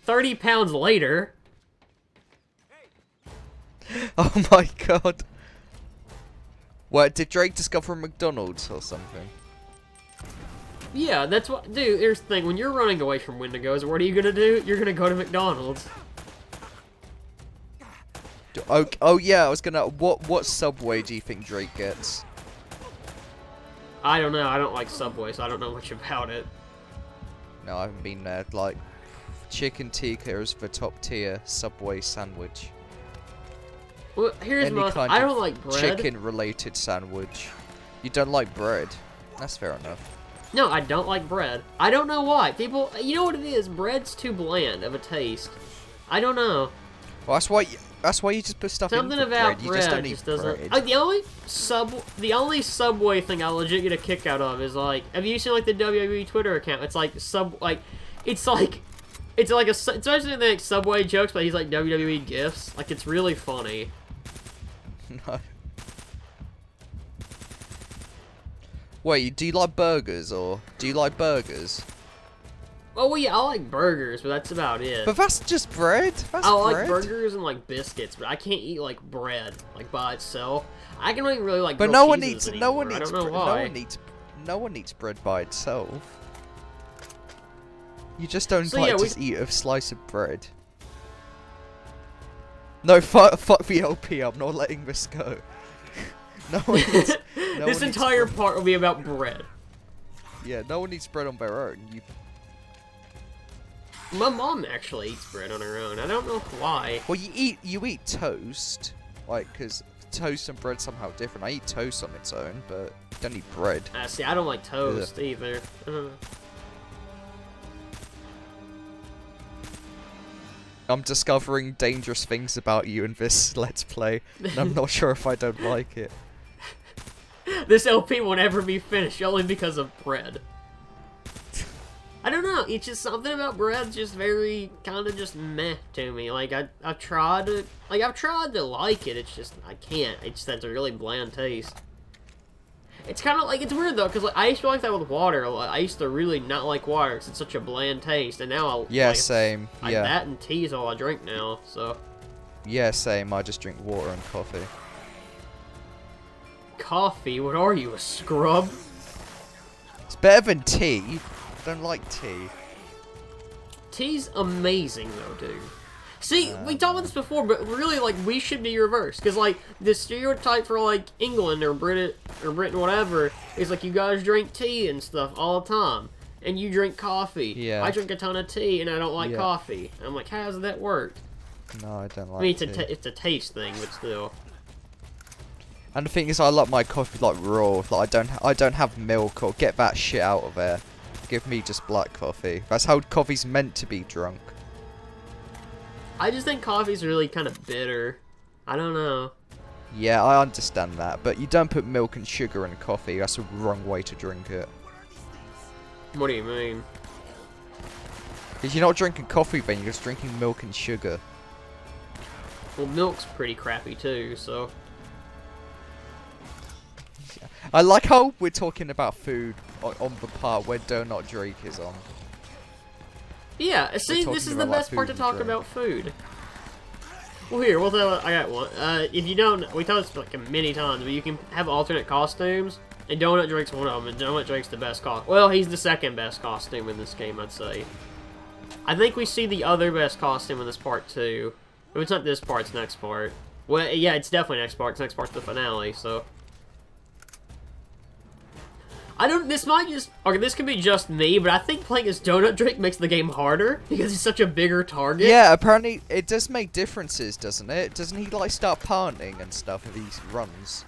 30 pounds later. Oh my god. What, did Drake discover McDonald's or something? Yeah, that's what... Dude, here's the thing. When you're running away from Wendigos, what are you gonna do? You're gonna go to McDonald's. Oh yeah, I was gonna... What Subway do you think Drake gets? I don't know. I don't like Subway, so I don't know much about it. No, I haven't been there. Like, chicken tikka is the top tier Subway sandwich. Well, here's Any my... kind I of don't like bread. chicken-related sandwich. You don't like bread? That's fair enough. No, I don't like bread. I don't know why. People... You know what it is? Bread's too bland of a taste. I don't know. Well, that's why you just put stuff Something in about bread. You bread just don't eat just doesn't... bread. Like, the only Subway thing I legit get a kick out of is, like... Have you seen, like, the WWE Twitter account? It's like, It's basically like Subway jokes, but he's like WWE gifs. Like, it's really funny. No. Wait, do you like burgers, or do you like burgers? Oh, well, yeah, I like burgers, but that's about it. But that's just bread. That's I bread. like burgers and, like, biscuits, but I can't eat, like, bread, like, by itself. I can only really like But grilled no one cheeses eats. anymore. No one I eats. don't know No why. one eats. No one eats bread by itself. You just don't So, like yeah, just eat a slice of bread. No, fuck the LP. I'm not letting this go. No one eats. No This one eats entire bread. part will be about bread. Yeah, no one eats bread on their own. My mom actually eats bread on her own. I don't know why. Well, you eat toast, like, because toast and bread somehow different. I eat toast on its own, but I don't eat bread. See, I don't like toast either. I don't know. I'm discovering dangerous things about you in this Let's Play, and I'm not sure if I don't like it. This LP will never be finished, only because of bread. I don't know, it's just something about bread's just very, kind of just meh to me. Like, I've tried to like it, it's just, I can't. It just has a really bland taste. It's kind of like, it's weird though, because like, I used to like that with water. Like, I used to really not like water because it's such a bland taste, and now I Yeah, like, same. Yeah. that and tea is all I drink now, so. Yeah, same. I just drink water and coffee. Coffee? What are you, a scrub? It's better than tea. I don't like tea. Tea's amazing though, dude. See, we talked about this before, but really, like, we should be reversed. Because, like, the stereotype for, like, England or Britain, whatever, is, like, you guys drink tea and stuff all the time. And you drink coffee. Yeah. I drink a ton of tea, and I don't like Yeah. coffee. And I'm like, how does that work? No, I don't like I mean, tea. it's a taste thing, but still. And the thing is, I like my coffee, like, raw. Like, I don't have milk or get that shit out of there. Give me just black coffee. That's how coffee's meant to be drunk. I just think coffee's really kind of bitter. I don't know. Yeah, I understand that, but you don't put milk and sugar in coffee. That's the wrong way to drink it. What do you mean? Because you're not drinking coffee then, you're just drinking milk and sugar. Well, milk's pretty crappy too, so. I like how we're talking about food on the part where Donut Drake is on. Yeah, see, this is the best part to talk about food. Well, here, I got one. If you don't, we told this like many times, but you can have alternate costumes, and Donut Drake's one of them, and Donut Drake's the best costume. Well, he's the second best costume in this game, I'd say. I think we see the other best costume in this part, too. If it's not this part, it's next part. Well, yeah, it's definitely next part. Next part's the finale, so. This might just, okay, this could be just me, but I think playing as Donut Drake makes the game harder, because he's such a bigger target. Yeah, apparently it does make differences, doesn't it? Doesn't he, like, start panting and stuff if he runs?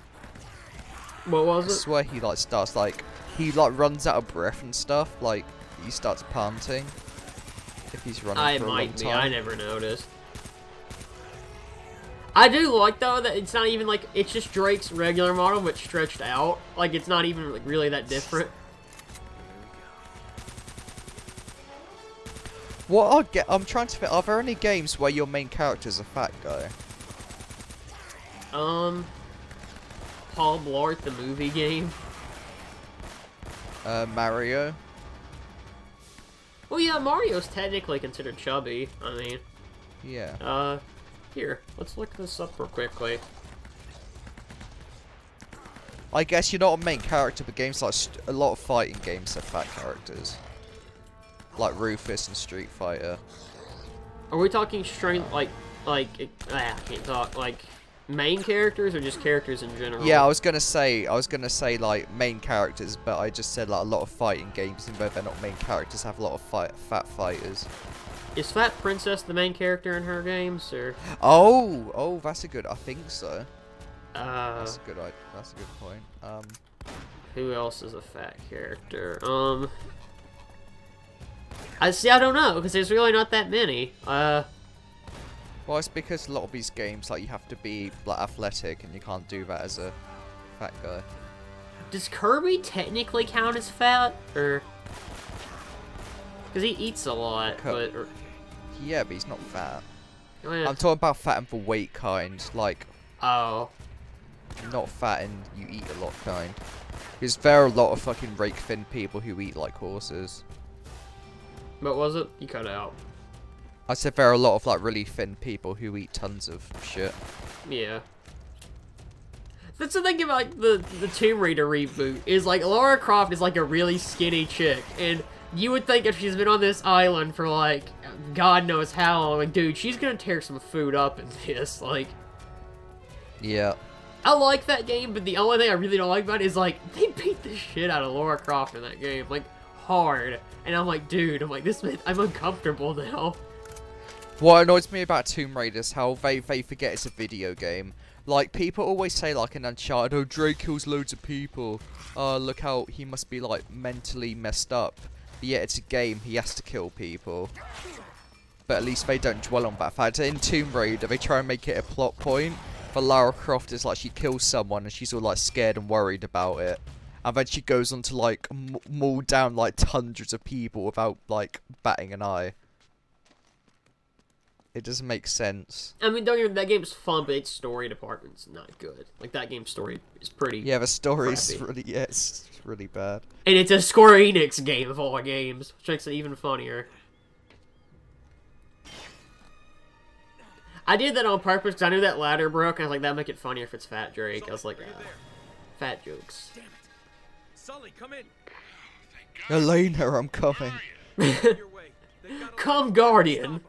What was it? I swear he, like, starts, like, he, like, runs out of breath and stuff, like, he starts panting if he's running for a long time. I never noticed. I do like, though, that it's not even, like, it's just Drake's regular model, but stretched out. Like, it's not even, like, really that different. I'm trying to think, are there any games where your main character's a fat guy? Paul Blart, the movie game. Mario? Well, Well, yeah, Mario's technically considered chubby. I mean, yeah. Here, let's look this up real quickly. I guess you're not a main character, but games like a lot of fighting games have fat characters, like Rufus and Street Fighter. Are we talking strength, I can't talk, like, main characters or just characters in general? Yeah, I was gonna say like main characters, but I just said like a lot of fighting games, even though they're not main characters, have a lot of fat fighters. Is Fat Princess the main character in her games, or? Oh, that's a good. I think so. That's a good point. Who else is a fat character? I don't know, because there's really not that many. Well, it's because a lot of these games, like, you have to be like athletic, and you can't do that as a fat guy. Does Kirby technically count as fat, or? Because he eats a lot, Yeah, but he's not fat. Oh, yeah. I'm talking about fat in the weight kind, like. Oh. Not fat and you eat a lot kind. Because there are a lot of fucking rake thin people who eat like horses. What was it? You cut out. I said there are a lot of like really thin people who eat tons of shit. Yeah. That's the thing about the Tomb Raider reboot, is like Lara Croft is like a really skinny chick, and you would think if she's been on this island for like God knows how long, like dude, she's gonna tear some food up in this, like. Yeah. I like that game, but the only thing I really don't like about it is, like, they beat the shit out of Lara Croft in that game, like, hard. And I'm like, dude, I'm uncomfortable now. What annoys me about Tomb Raider is how they forget it's a video game. Like, people always say, like, in Uncharted, oh, Drake kills loads of people. Look how he must be, like, mentally messed up. But yet it's a game, he has to kill people. But at least they don't dwell on that fact. In Tomb Raider, they try and make it a plot point. But Lara Croft is like, she kills someone and she's all like scared and worried about it. And then she goes on to like maul down like hundreds of people without like batting an eye. It doesn't make sense. I mean, don't get that game's fun, but its story department's not good. Like, that game's story is pretty Yeah, the story's crappy. really, yeah, it's really bad. And it's a Square Enix game of all games, which makes it even funnier. I did that on purpose because I knew that ladder broke, and I was like, that'd make it funnier if it's Fat Drake. I was like, fat jokes. Damn it. Sully, come in. Elena, I'm coming. Come, Guardian.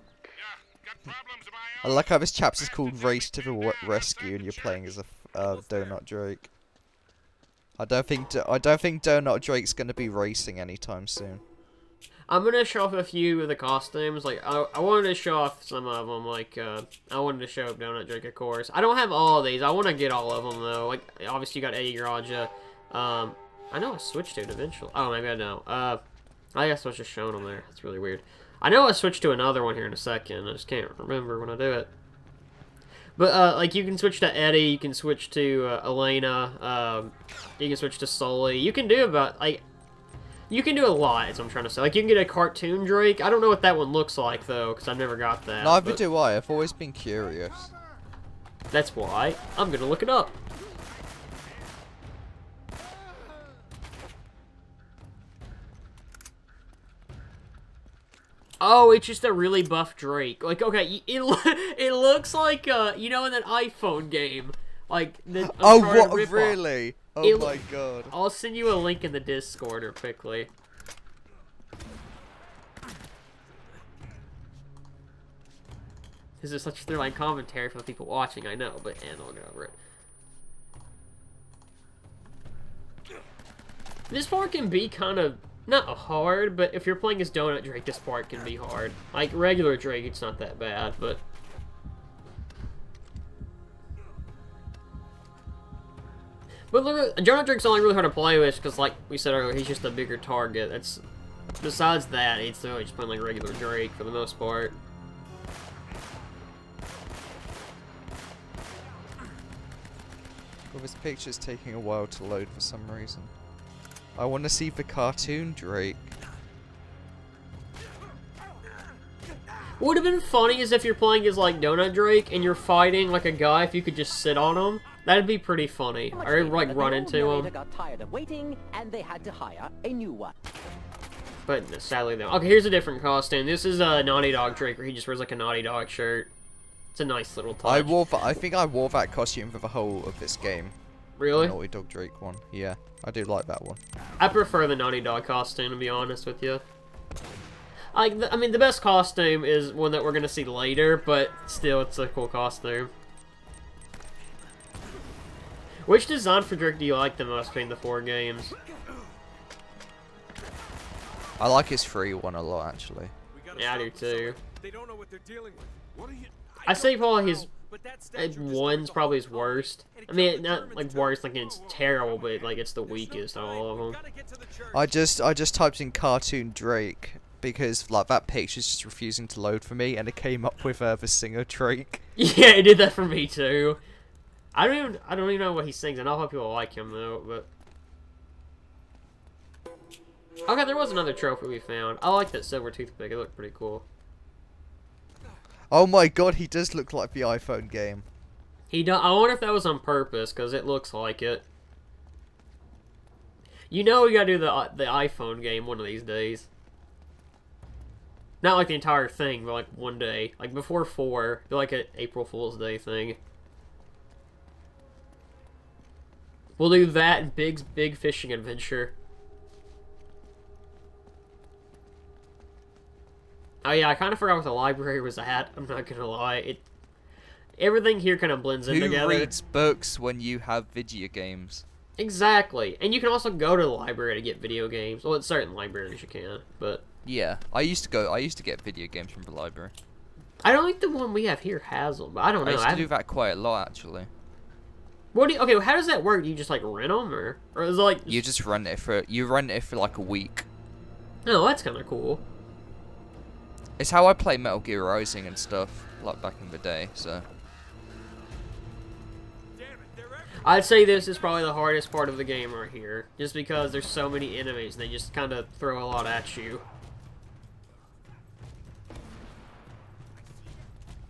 I like how this chapter is called Race to the Rescue, and you're playing as a Donut Drake. I don't think Donut Drake's gonna be racing anytime soon. I'm gonna show off a few of the costumes. Like, I wanted to show off some of them. Like, I wanted to show up Donut Drake, of course. I don't have all of these. I want to get all of them, though. Like, obviously, you got Eddie Raja. I know I switched to it eventually. Oh, maybe I know. I guess I was just showing them there. That's really weird. I know I switched to another one here in a second. I just can't remember when I do it. But, like, you can switch to Eddie. You can switch to Elena. You can switch to Sully. You can do about, like... You can do a lot, is what I'm trying to say. Like, you can get a cartoon Drake. I don't know what that one looks like, though, because I've never got that. Neither do I. I've always been curious. That's why. I'm gonna look it up. Oh, it's just a really buff Drake. Like, okay, it looks like, you know, in that iPhone game. Like, the oh, what? Really? Oh my god. I'll send you a link in the Discord or quickly. This is such a thrilling commentary for the people watching, I know, but I'll get over it. This part can be kind of, not hard, but if you're playing as Donut Drake, this part can be hard. Like, regular Drake, it's not that bad, but... But look, Donut Drake's only really hard to play with because, like we said earlier, he's just a bigger target. That's besides that, it's really just playing like regular Drake for the most part. Well, this picture's taking a while to load for some reason. I want to see the cartoon Drake. What would have been funny is if you're playing as like Donut Drake and you're fighting like a guy, if you could just sit on him. That'd be pretty funny. Or like run into him. Got tired of waiting, and they had to hire a new one. But sadly, though. Okay, here's a different costume. This is a Naughty Dog Drake, where he just wears like a Naughty Dog shirt. It's a nice little touch. I think I wore that costume for the whole of this game. Really? The Naughty Dog Drake one. Yeah, I do like that one. I prefer the Naughty Dog costume, to be honest with you. I mean, the best costume is one that we're gonna see later, but still, it's a cool costume. Which design for Drake do you like the most between the 4 games? I like his free one a lot, actually. Yeah, I do too. They don't know what they're dealing with. What are you? I say probably his But that statue one's probably his worst. I mean, not like worst, like it's terrible, but like it's the weakest of all of them. Gotta get to the church. I just typed in cartoon Drake because like that picture's just refusing to load for me, and it came up with the singer Drake. Yeah, it did that for me too. I don't even know what he sings, and I hope people like him though. But okay, there was another trophy we found. I like that silver toothpick. It looked pretty cool. Oh my god, he does look like the iPhone game. He do I wonder if that was on purpose, because it looks like it. You know we gotta do the iPhone game one of these days. Not like the entire thing, but like one day. Like before 4. Do like an April Fool's Day thing. We'll do that and Big's Big Fishing Adventure. Oh yeah, I kind of forgot what the library was at. I'm not gonna lie. Everything here kind of blends in Who together. reads books when you have video games? Exactly. And you can also go to the library to get video games. Well, at certain libraries you can, but Yeah, I used to get video games from the library. I don't think the one we have here has them, but I don't know. I used to do that quite a lot, actually. What do you, okay, how does that work? Do you just like rent them, or is it like You just rent it for like a week. Oh, that's kind of cool. It's how I play Metal Gear Rising and stuff, like back in the day. So Damn it, they're everywhere. I'd say this is probably the hardest part of the game right here, just because there's so many enemies and they just kind of throw a lot at you.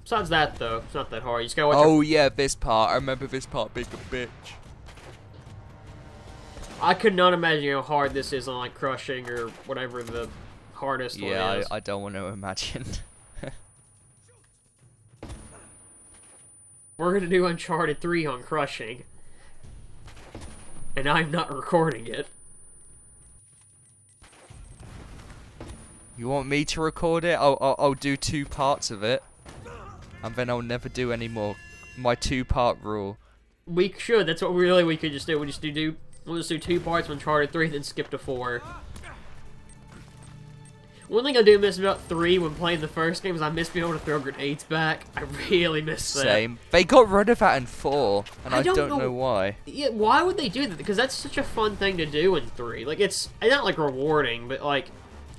Besides that, though, it's not that hard. You just gotta watch oh yeah, this part. I remember this part being a bitch. I could not imagine how hard this is on like Crushing or whatever the hardest one Yeah, is. I don't want to imagine. We're gonna do Uncharted 3 on Crushing. And I'm not recording it. You want me to record it? I'll do 2 parts of it, and then I'll never do any more. My 2-part rule. We should. That's what we could just do. We'll just do 2 parts of Uncharted 3, then skip to 4. One thing I do miss about 3 when playing the first game is I miss being able to throw grenades back. I really miss that. Same. They got rid of that in 4, and I don't know why. Yeah, why would they do that? Because that's such a fun thing to do in 3. Like, it's not like rewarding, but like,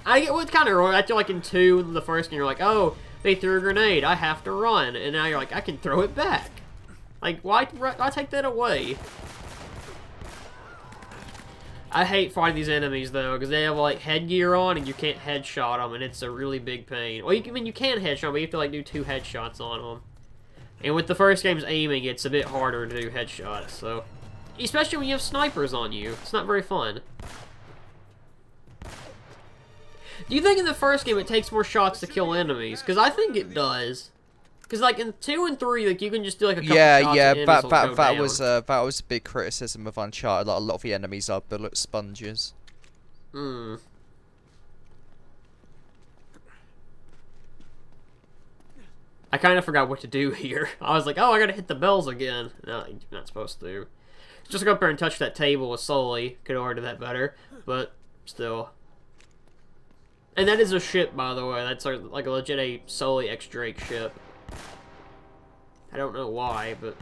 I get what kind of rewarding. I feel like in 2, the first game, you're like, oh, they threw a grenade, I have to run, and now you're like, I can throw it back. Like, why take that away? I hate fighting these enemies, though, because they have, like, headgear on, and you can't headshot them, and it's a really big pain. Well, you can headshot them, but you have to, like, do 2 headshots on them. And with the first game's aiming, it's a bit harder to do headshots, so... Especially when you have snipers on you. It's not very fun. Do you think in the first game it takes more shots to kill enemies? Because I think it does. Because like in 2 and 3, like you can just do like a couple shots and enemies will go down. That was a big criticism of Uncharted. Like, a lot of the enemies are bullet sponges. Hmm. I kind of forgot what to do here. I was like, oh, I gotta hit the bells again. No, you're not supposed to. Just go up there and touch that table with Sully. Could have ordered that better, but still. And that is a ship, by the way. That's like a legit a Sully X Drake ship. I don't know why, but...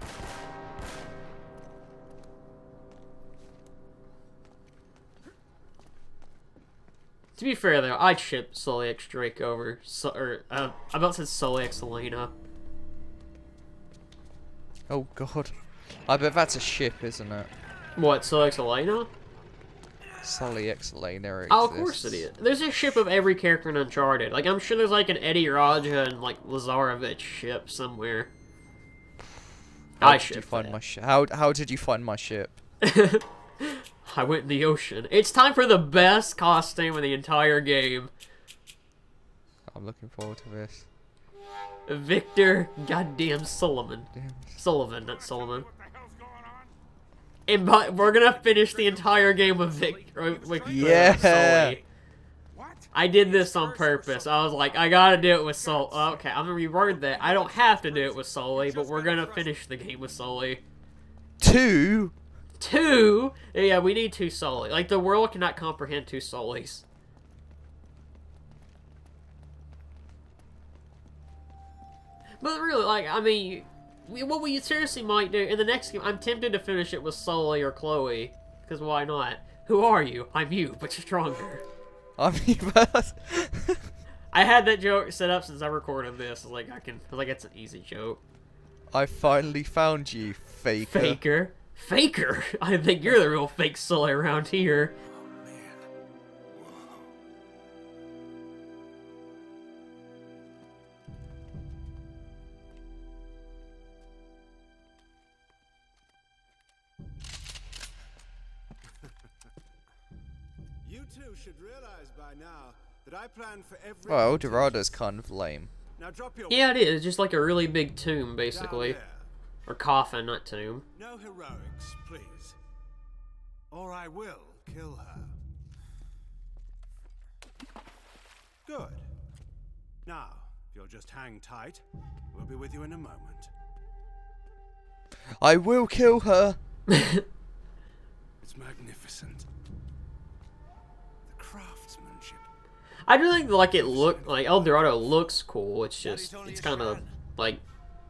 To be fair, though, I'd ship Sully X Drake over... I about to say Sully X Elena. Oh god. I bet that's a ship, isn't it? What, Sully X Elena? Sully X Elena exists. Oh, of course it is. There's a ship of every character in Uncharted. Like, I'm sure there's like an Eddie Raja and like Lazarevich ship somewhere. How did you find my ship? How did you find my ship? I went in the ocean. It's time for the best costume in the entire game. I'm looking forward to this. Victor goddamn Sullivan. Damn. Sullivan, not Solomon. And we're gonna finish the entire game with Victor. Yeah. Sully. I did this on purpose. I was like, I gotta do it with Sully. Okay, I'm gonna reword that. I don't have to do it with Sully, but we're gonna finish the game with Sully. 2? 2? Yeah, we need 2 Sully. Like, the world cannot comprehend 2 Sullys. But really, like, I mean, what we seriously might do in the next game, I'm tempted to finish it with Sully or Chloe. Because why not? Who are you? I'm you, but you're stronger. I mean, I had that joke set up since I recorded this. I was like, it's an easy joke. I finally found you, faker. Faker? Faker? I think you're the real fake Sully around here. You two should realize by now that I plan for every. Well, El Dorado's kind of lame. Now drop your Yeah, it is. Just like a really big tomb, basically. down there. Or coffin, not tomb. No heroics, please. Or I will kill her. Good. Now, if you'll just hang tight, we'll be with you in a moment. I will kill her. It's magnificent. The craftsmanship. I do think like El Dorado looks cool. It's just it's kind of like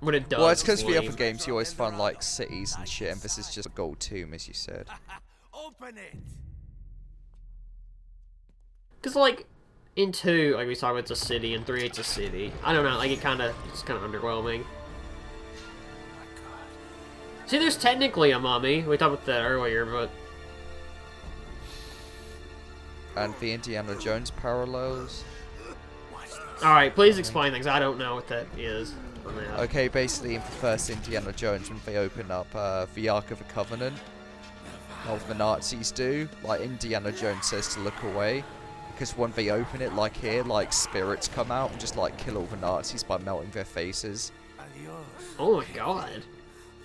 what it does. Well, it's because is the lame. other games you always find like cities and shit, and this is just a gold tomb, as you said. Open it. Cause like in 2, like we saw, it's a city. In 3, it's a city. I don't know. Like it's kind of underwhelming. See, there's technically a mummy. We talked about that earlier, but And the Indiana Jones parallels. all right. Please explain things. I don't know what that is. On that. Okay, basically in the first Indiana Jones, when they open up the Ark of the Covenant, all the Nazis do, like Indiana Jones says to look away, because when they open it, like here, like spirits come out and just like kill all the Nazis by melting their faces. Oh my god.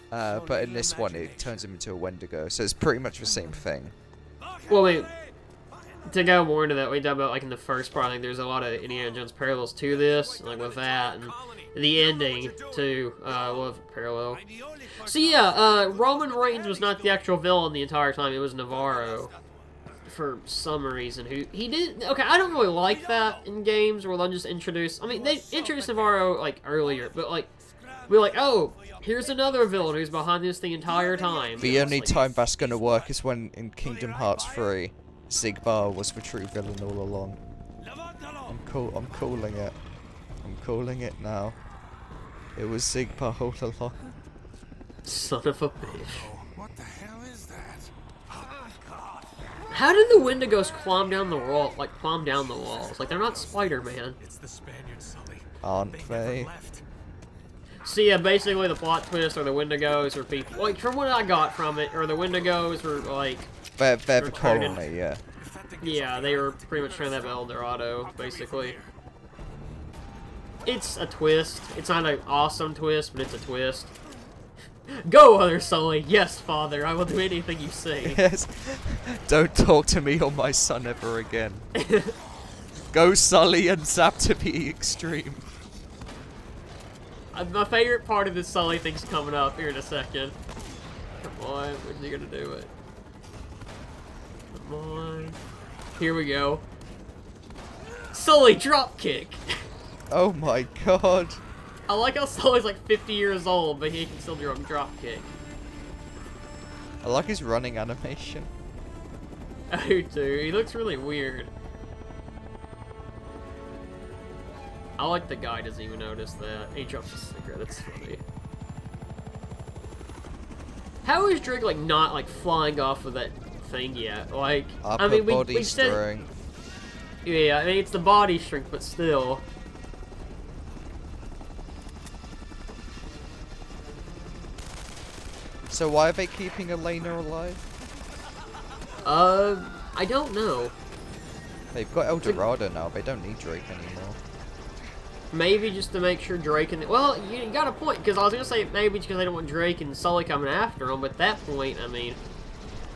But in this one, it turns him into a Wendigo, so it's pretty much the same thing. Well, wait. To go more into that, we talked about like in the first part. I think there's a lot of Indiana Jones parallels to this, like with that and the ending to what parallel. So yeah, Roman Reigns was not the actual villain the entire time. It was Navarro, for some reason. He did. Okay, I don't really like that in games where they'll just introduce. I mean, they introduced Navarro like earlier, but like we're like, oh, here's another villain who's behind this the entire time. The And only it's like, time that's gonna work is when in Kingdom Hearts 3, Sigmar was the true villain all along. I'm calling it. I'm calling it now. It was Sigmar all along. son of a bitch. What the hell is that? How did the Wendigos climb down the wall? Like climb down the walls? Like they're not Spider-Man. It's the Spaniards, Sully. Aren't Never they? left. So yeah, basically the plot twist are the Wendigos were people. Like from what I got from it, or the Wendigos were like, They're the Retarded. colony, yeah. If that thing gets yeah, up they there, were pretty much trying to have El Dorado, I'll be right basically. here. It's a twist. It's not an awesome twist, but it's a twist. Go, other Sully. Yes, father. I will do anything you say. Yes. Don't talk to me or my son ever again. Go Sully and zap to the extreme. My favorite part of this Sully thing's coming up here in a second. Come on, when's he gonna do it? Come on. Here we go. Sully dropkick! Oh my god. I like how Sully's like 50 years old, but he can still do a dropkick. I like his running animation. I do too. He looks really weird. I like the guy doesn't even notice that. He drops a cigarette. That's funny. How is Drake like not like flying off of that thing yet? Like, Upper I mean, body we said, strength. yeah. I mean, it's the body strength, but still. So why are they keeping Elena alive? I don't know. They've got El Dorado now. They don't need Drake anymore. Maybe just to make sure Drake and... Well, you got a point, because I was going to say maybe because they don't want Drake and Sully coming after them, but at that point, I mean,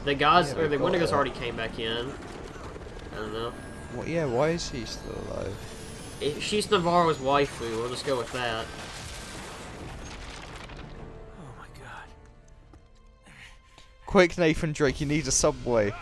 the guys, or the Wendigos already came back in. I don't know. Well, yeah, why is she still alive? She's Navarro's waifu, we'll just go with that. Oh my god. Quick, Nathan Drake, you need a subway.